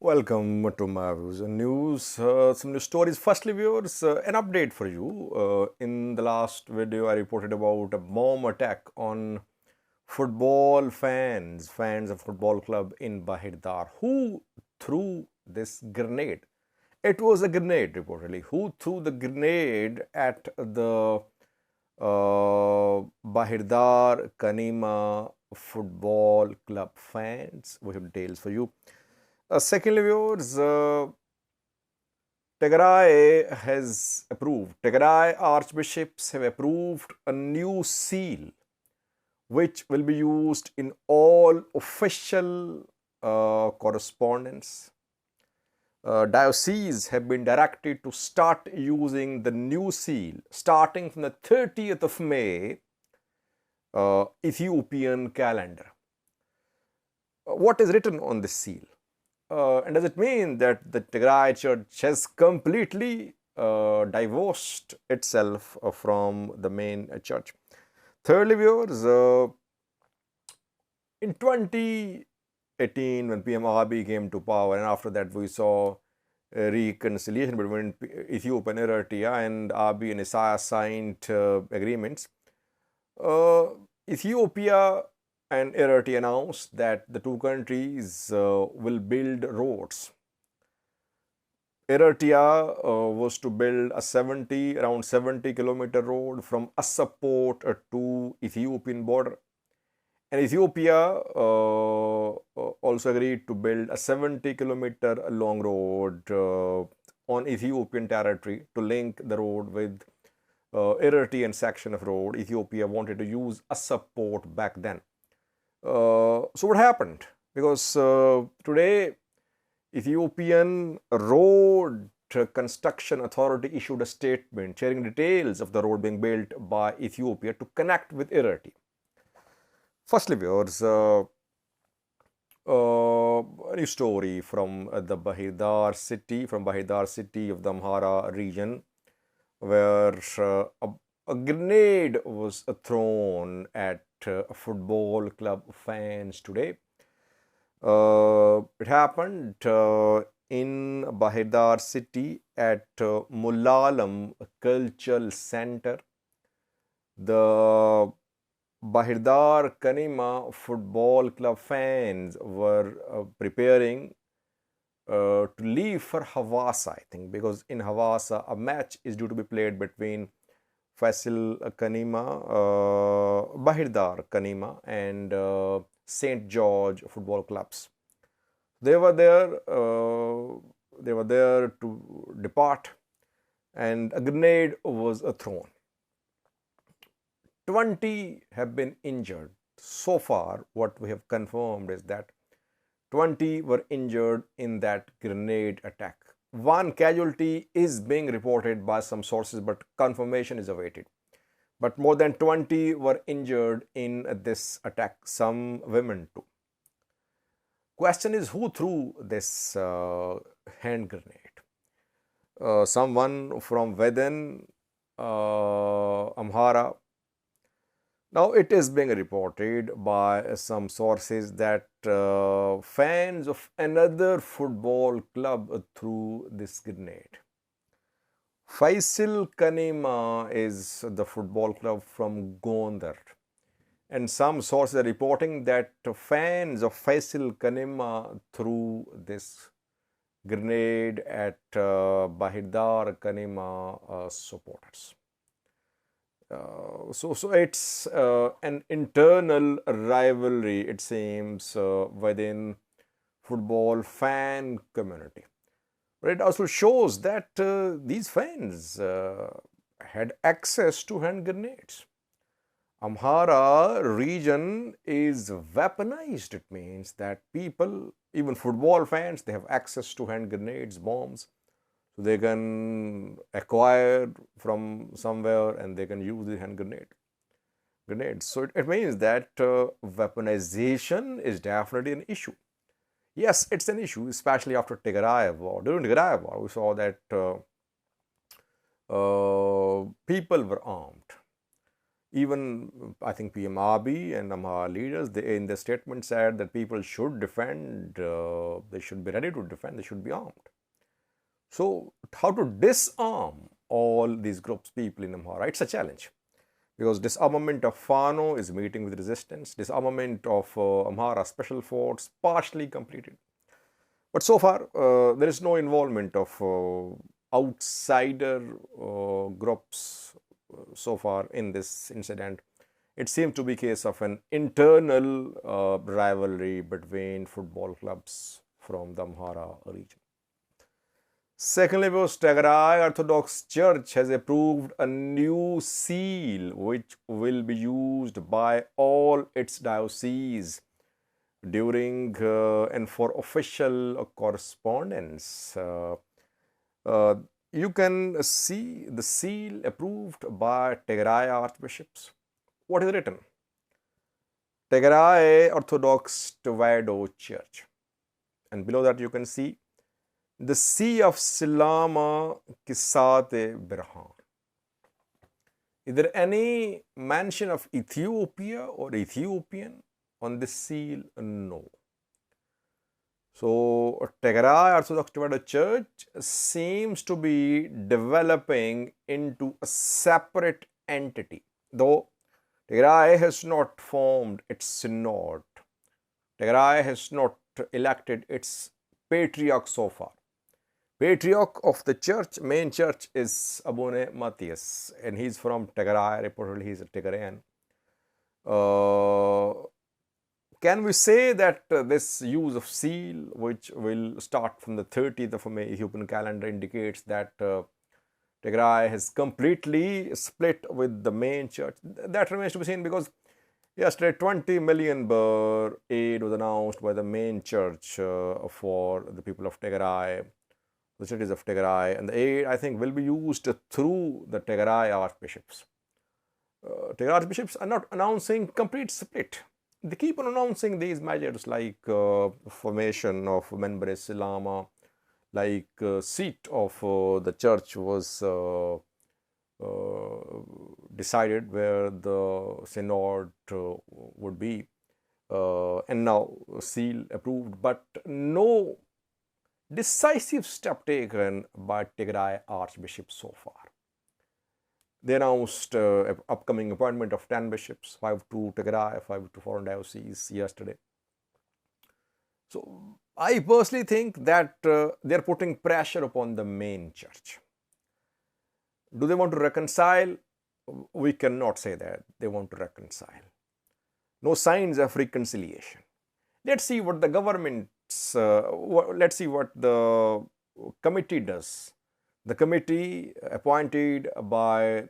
Welcome to my views and news. Some news stories. Firstly, viewers, an update for you. In the last video, I reported about a bomb attack on football fans of football club in Bahir Dar. Who threw this grenade? It was a grenade, reportedly. Who threw the grenade at the Bahir Dar Kanima football club fans? We have details for you. Secondly, viewers, Tigray archbishops have approved a new seal which will be used in all official correspondence. Dioceses have been directed to start using the new seal starting from the 30th of May Ethiopian calendar. What is written on this seal? And does it mean that the Tigray Church has completely divorced itself from the main church? Thirdly, viewers, in 2018, when PM Abiy came to power, and after that we saw a reconciliation between Ethiopia and Eritrea, and Abiy and Isaiah signed agreements. Ethiopia and Eritrea announced that the two countries will build roads. Eritrea was to build a around 70-kilometer road from Assaport to Ethiopian border. And Ethiopia also agreed to build a 70-kilometer long road on Ethiopian territory to link the road with Eritrean section of road. Ethiopia wanted to use Assaport back then. So what happened? Because today Ethiopian Road Construction Authority issued a statement sharing details of the road being built by Ethiopia to connect with Eritrea. Firstly, viewers, a new story from the Bahir Dar city, of the Amhara region, where a grenade was thrown at football club fans today. It happened in Bahir Dar city at Mullalam Cultural Center. The Bahir Dar Kanima football club fans were preparing to leave for Hawassa, I think, because in Hawassa a match is due to be played between Faisal Kanima, Bahir Dar Kanima, and St. George football clubs. They were there. They were there to depart, and a grenade was thrown. 20 have been injured. So far, what we have confirmed is that 20 were injured in that grenade attack. One casualty is being reported by some sources, but confirmation is awaited. But more than 20 were injured in this attack, some women too. Question is, who threw this hand grenade? Someone from Veden, Amhara. Now, it is being reported by some sources that fans of another football club threw this grenade. Faisal Kanima is the football club from Gondar. And some sources are reporting that fans of Faisal Kanima threw this grenade at Bahir Dar Kanima supporters. So it's an internal rivalry, it seems, within football fan community. But it also shows that these fans had access to hand grenades. Amhara region is weaponized. It means that people, even football fans, they have access to hand grenades, bombs. So they can acquire from somewhere and they can use the hand grenades. So it means that weaponization is definitely an issue. Yes, it's an issue, especially after Tigray war. During Tigray war, we saw that people were armed. Even I think PM Abiy and Amhara leaders, they, in their statement said that people should defend, they should be ready to defend, they should be armed. So how to disarm all these groups, people in Amhara? It's a challenge, because disarmament of Fano is meeting with resistance. Disarmament of Amhara special force partially completed. But so far, there is no involvement of outsider groups so far in this incident. It seems to be a case of an internal rivalry between football clubs from the Amhara region. Secondly, was Tigray Orthodox Church has approved a new seal which will be used by all its dioceses during and for official correspondence. You can see the seal approved by Tigray archbishops. What is written? Tigray Orthodox Church. And below that you can see the Sea of Silama Kisate Birhan. Is there any mention of Ethiopia or Ethiopian on this seal? No. So Tigray Orthodox Church seems to be developing into a separate entity, though Tigray has not formed its synod. Tigray has not elected its patriarch so far. Patriarch of the church, main church, is Abune Matthias, and he's from Tigray. Reportedly, he's a Tigrayan. Can we say that this use of seal, which will start from the 30th of May Ethiopian calendar, indicates that Tigray has completely split with the main church? That remains to be seen, because yesterday 20 million birr aid was announced by the main church for the people of Tigray, the cities of Tigray, and the aid, I think, will be used through the Tigray archbishops. Tigray archbishops are not announcing complete split. They keep on announcing these measures like formation of Menbere Silama, like seat of the church was decided where the synod would be, and now seal approved, but no decisive step taken by Tigray archbishop so far. They announced upcoming appointment of 10 bishops, 5 to Tigray, 5 to foreign dioceses yesterday. So I personally think that they're putting pressure upon the main church. Do they want to reconcile? We cannot say that they want to reconcile. No signs of reconciliation. Let's see what the government's, let's see what the committee does. The committee appointed by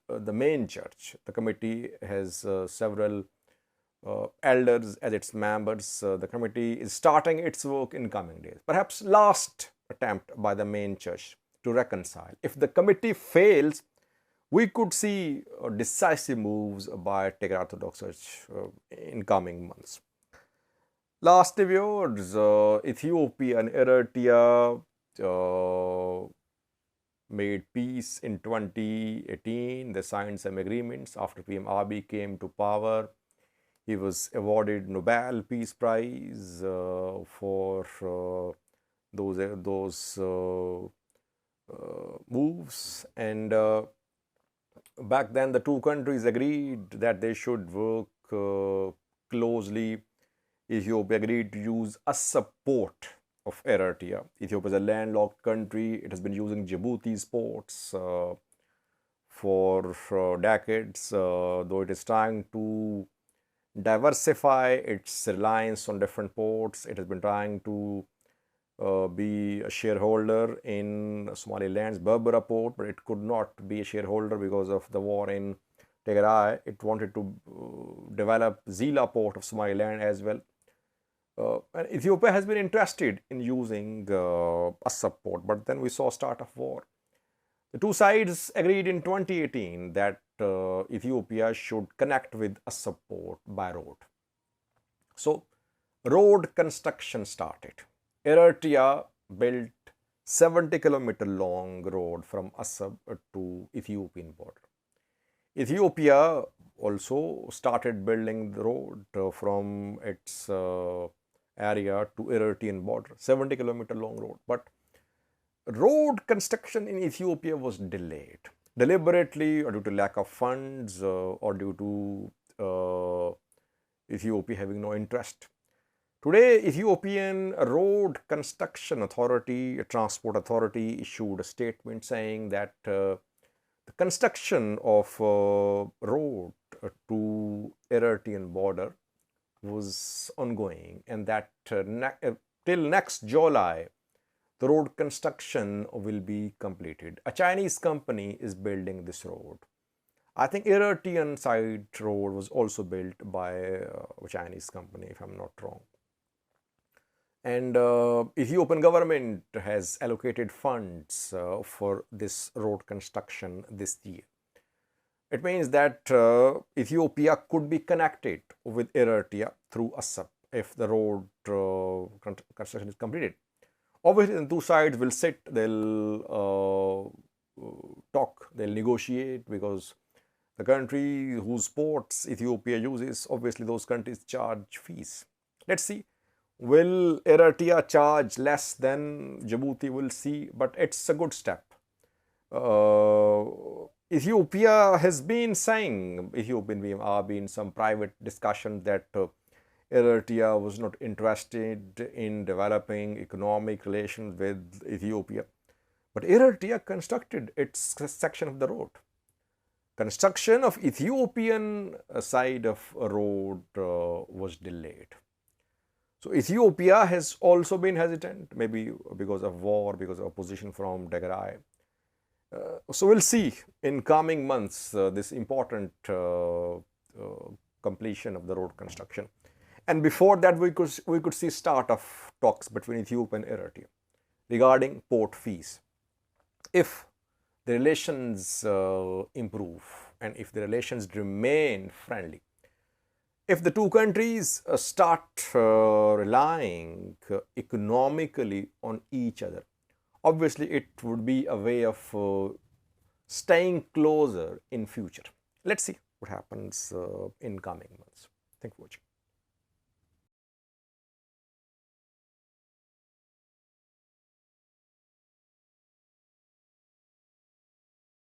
the main church, the committee has several elders as its members. The committee is starting its work in coming days. Perhaps last attempt by the main church to reconcile. If the committee fails, we could see decisive moves by Tigray Orthodox Church in coming months. Last viewers, Ethiopia and Eritrea made peace in 2018. They signed some agreements after PM Abiy came to power. He was awarded Nobel Peace Prize for those moves. And back then, the two countries agreed that they should work closely. Ethiopia agreed to use a support of Eritrea. Ethiopia is a landlocked country. It has been using Djibouti's ports for decades, though it is trying to diversify its reliance on different ports. It has been trying to be a shareholder in Somaliland's Berbera port, but it could not be a shareholder because of the war in Tigray. It wanted to develop Zila port of Somaliland as well. And Ethiopia has been interested in using a support, but then we saw start of war. The two sides agreed in 2018 that Ethiopia should connect with a support by road. So road construction started. Eritrea built 70-kilometer long road from Assab to Ethiopian border. Ethiopia also started building the road from its area to Eritrean border, 70-kilometer long road. But road construction in Ethiopia was delayed deliberately, or due to lack of funds, or due to Ethiopia having no interest. Today, Ethiopian Road Construction Authority, a transport authority, issued a statement saying that the construction of road to Eritrean border was ongoing, and that till next July, the road construction will be completed. A Chinese company is building this road. I think Eritrean side road was also built by a Chinese company, if I'm not wrong. And Ethiopian government has allocated funds for this road construction this year. It means that Ethiopia could be connected with Eritrea through Assab if the road construction is completed. Obviously, the two sides will sit, they'll talk, they'll negotiate, because the country whose ports Ethiopia uses, obviously those countries charge fees. Let's see. Will Eritrea charge less than Djibouti? We'll see, but it's a good step. Ethiopia has been saying, there have been some private discussions that Eritrea was not interested in developing economic relations with Ethiopia. But Eritrea constructed its section of the road. Construction of Ethiopian side of a road was delayed. So Ethiopia has also been hesitant, maybe because of war, because of opposition from Tigray. So we'll see in coming months this important completion of the road construction. And before that, we could see start of talks between Ethiopia and Eritrea regarding port fees. If the relations improve and if the relations remain friendly, if the two countries start relying economically on each other, obviously it would be a way of staying closer in future. Let's see what happens in coming months. Thank you for watching.